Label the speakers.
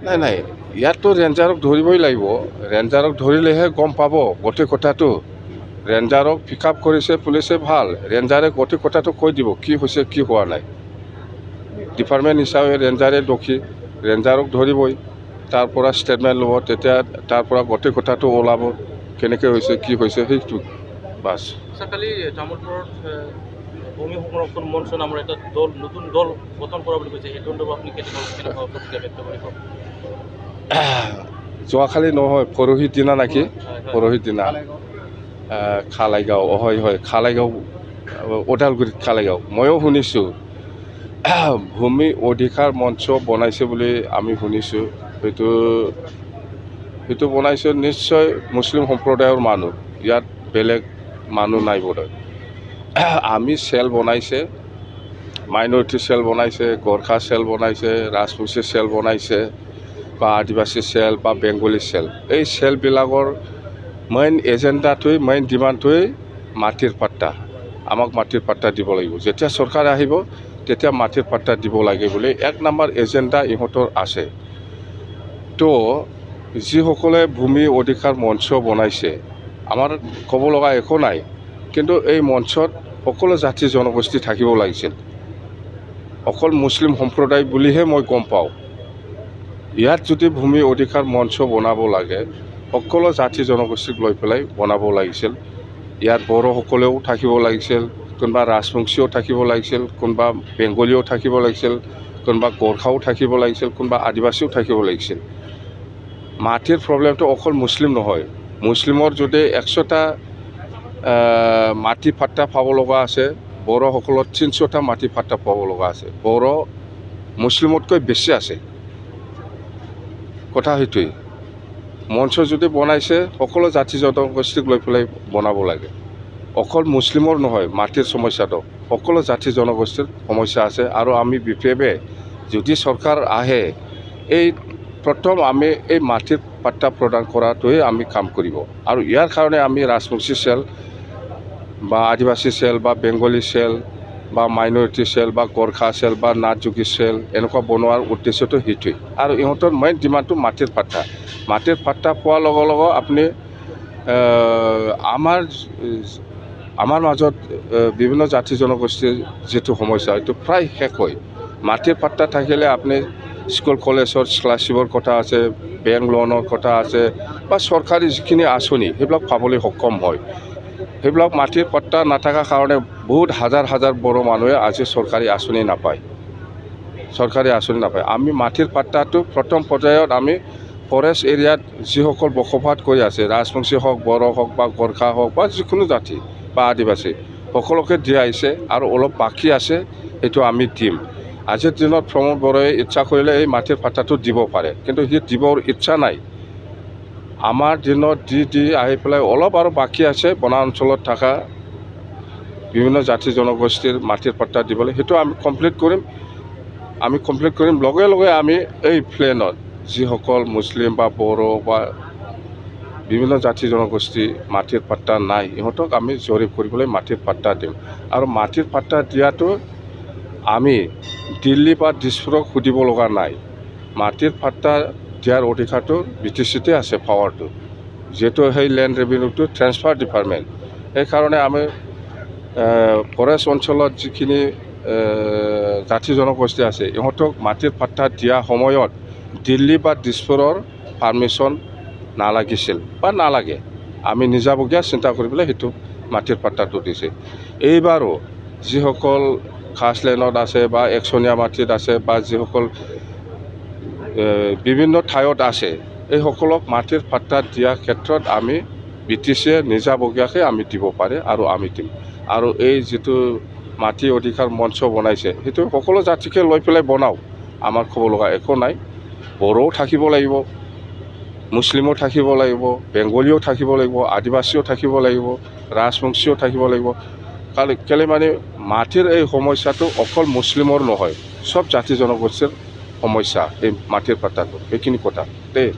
Speaker 1: নাই নাই ইয়াততো ৰেঞ্জাৰক ধৰিবই লাগিব। ৰেঞ্জাৰক ধৰিলেহে গম পাব গোটেই কথাটো। ৰেঞ্জাৰক পিক আপ কৰিছে পুলিচে ভাল, ৰেঞ্জাৰে গোটেই কথাটো কৈ দিব কি হৈছে কি হোৱা নাই। ডিপাৰ্টমেণ্ট হিচাপে ৰেঞ্জাৰে দোষী, ৰেঞ্জাৰক ধৰিবই, তাৰ পৰা ষ্টেটমেণ্ট ল'ব, তেতিয়া তাৰ পৰা গোটেই কথাটো ওলাব কেনেকৈ হৈছে কি হৈছে সেইটো বাছ।
Speaker 2: কালি তামোলপুৰত ভূমি সংৰক্ষণ মঞ্চ নামৰ এটা দল নতুন দল গঠন কৰা বুলি কৈছে, সেইটো আপুনি কেনেকুৱা প্ৰতিক্ৰিয়া ব্যক্ত কৰিব?
Speaker 1: যোৱাকালি নহয় পৰহি দিনা নেকি, পৰহি দিনা খালাইগাঁও, হয় হয় খালাইগাঁও, ওদালগুৰিত খালাইগাঁও। ময়ো শুনিছোঁ ভূমি অধিকাৰ মঞ্চ বনাইছে বুলি আমি শুনিছোঁ। সেইটো বনাইছে নিশ্চয় মুছলিম সম্প্ৰদায়ৰ মানুহ, ইয়াত বেলেগ মানুহ নাই বোধহয়। আমি চেল বনাইছে, মাইনৰিটি চেল বনাইছে, গোৰ্খা চেল বনাইছে, ৰাজবংশী চেল বনাইছে, বা আদিবাসী চেল বা বেংগলী চেল। এই চেলবিলাকৰ মেইন এজেণ্ডাটোৱেই, মেইন ডিমাণ্ডটোৱেই মাটিৰ পাট্টা। আমাক মাটিৰ পাট্টা দিব লাগিব, যেতিয়া চৰকাৰ আহিব তেতিয়া মাটিৰ পাট্টা দিব লাগে বুলি এক নম্বৰ এজেণ্ডা ইহঁতৰ আছে। তো যিসকলে ভূমি অধিকাৰ মঞ্চ বনাইছে, আমাৰ ক'ব লগা একো নাই, কিন্তু এই মঞ্চত সকলো জাতি জনগোষ্ঠী থাকিব লাগিছিল। অকল মুছলিম সম্প্ৰদায় বুলিহে মই গম পাওঁ। ইয়াত যদি ভূমি অধিকাৰ মঞ্চ বনাব লাগে সকলো জাতি জনগোষ্ঠীক লৈ পেলাই বনাব লাগিছিল। ইয়াত বড়োসকলেও থাকিব লাগিছিল, কোনোবা ৰাজবংশীও থাকিব লাগিছিল, কোনোবা বেংগলীও থাকিব লাগিছিল, কোনোবা গোৰ্খাও থাকিব লাগিছিল, কোনোবা আদিবাসীও থাকিব লাগিছিল। মাটিৰ প্ৰব্লেমটো অকল মুছলিম নহয়, মুছলিমৰ যদি 100টা মাটি পাট্টা পাব লগা আছে, বড়োসকলৰ 300টা মাটি পাট্টা পাব লগা আছে। বড়ো মুছলিমতকৈ বেছি আছে। কথা সেইটোৱেই, মঞ্চ যদি বনাইছে সকলো জাতি জনগোষ্ঠীক লৈ পেলাই বনাব লাগে। অকল মুছলিমৰ নহয় মাটিৰ সমস্যাটো, সকলো জাতি জনগোষ্ঠীৰ সমস্যা আছে। আৰু আমি বিপেবে যদি চৰকাৰ আহে, এই প্ৰথম আমি এই মাটিৰ পাট্টা প্ৰদান কৰাটোৱে আমি কাম কৰিব। আৰু ইয়াৰ কাৰণে আমি ৰাজবংশী চেল বা আদিবাসী চেল বা বেংগলী চেল বা মাইনৰিটি চেল বা গোৰ্খা চেল বা নাথযোগী চেল এনেকুৱা বনোৱাৰ উদ্দেশ্যটো সেইটোৱেই। আৰু ইহঁতৰ মেইন ডিমাণ্ডটো মাটিৰ পাট্টা। মাটিৰ পাট্টা পোৱাৰ লগে লগে আপুনি আমাৰ মাজত বিভিন্ন জাতি জনগোষ্ঠীৰ যিটো সমস্যা এইটো প্ৰায় শেষ হয়। মাটিৰ পাট্টা থাকিলে আপুনি স্কুল কলেজৰ স্কলাৰশ্বিপৰ কথা আছে, বেংক লোনৰ কথা আছে, বা চৰকাৰী যিখিনি আঁচনি সেইবিলাক পাবলৈ সক্ষম হয়। সেইবিলাক মাটিৰ পাট্টা নাথাকাৰ কাৰণে বহুত হাজাৰ হাজাৰ বড়ো মানুহে আজি চৰকাৰী আঁচনি নাপায়, আমি মাটিৰ পাট্টাটো প্ৰথম পৰ্যায়ত আমি ফৰেষ্ট এৰিয়াত যিসকল বসবাস কৰি আছে, ৰাজবংশী হওক, বড়ো হওক বা গোৰ্খা হওক বা যিকোনো জাতি বা আদিবাসী সকলোকে দিয়া আহিছে। আৰু অলপ বাকী আছে, সেইটো আমি দিম। আজিৰ দিনত প্ৰমোদ বড়োৱে ইচ্ছা কৰিলে এই মাটিৰ পাট্টাটো দিব পাৰে, কিন্তু সি দিবৰ ইচ্ছা নাই। আমাৰ দিনত দি আহি পেলাই অলপ আৰু বাকী আছে বনাঞ্চলত থকা বিভিন্ন জাতি জনগোষ্ঠীৰ মাটিৰ পাট্টা দিবলৈ, সেইটো আমি কমপ্লিট কৰিম। লগে লগে আমি এই প্লেনত যিসকল মুছলিম বা বড়ো বা বিভিন্ন জাতি জনগোষ্ঠী মাটিৰ পাট্টা নাই, ইহঁতক আমি জৰীপ কৰিবলৈ মাটিৰ পাট্টা দিম। আৰু মাটিৰ পাট্টা দিয়াটো আমি দিল্লী বা দিছপুৰক সুধিব লগা নাই। মাটিৰ পাট্টা দিয়াৰ অধিকাৰটো BTCতে আছে, পাৱাৰটো, যিহেতু সেই লেণ্ড ৰেভিনিউটো ট্ৰেন্সফাৰ ডিপাৰ্টমেণ্ট। সেইকাৰণে আমি ফৰেষ্ট অঞ্চলত যিখিনি জাতি জনগোষ্ঠী আছে ইহঁতক মাটিৰ পাট্টা দিয়া সময়ত দিল্লী বা দিছপুৰৰ পাৰ্মিশ্যন নালাগিছিল বা নালাগে। আমি নিজাববীয়া চিন্তা কৰি পেলাই সেইটো মাটিৰ পাট্টাটো দিছে। এইবাৰো যিসকল খাছলেণ্ডত আছে বা একচনীয়া মাটিত আছে বা যিসকল বিভিন্ন ঠাইত আছে, এইসকলক মাটিৰ পাট্টা দিয়াৰ ক্ষেত্ৰত আমি BTCয়ে নিজাববীয়াকৈ আমি দিব পাৰে আৰু আমি দিম। আৰু এই যিটো মাটি অধিকাৰ মঞ্চ বনাইছে সেইটো সকলো জাতিকে লৈ পেলাই বনাওক, আমাৰ ক'ব লগা একো নাই। বড়োও থাকিব লাগিব, মুছলিমো থাকিব লাগিব, বেংগলীও থাকিব লাগিব, আদিবাসীও থাকিব লাগিব, ৰাজবংশীও থাকিব লাগিব। কেলে মানে মাটিৰ এই সমস্যাটো অকল মুছলিমৰ নহয়, চব জাতি জনগোষ্ঠীৰ সমস্যা এই মাটিৰ পাট্টাটো, সেইখিনি কথা দেই।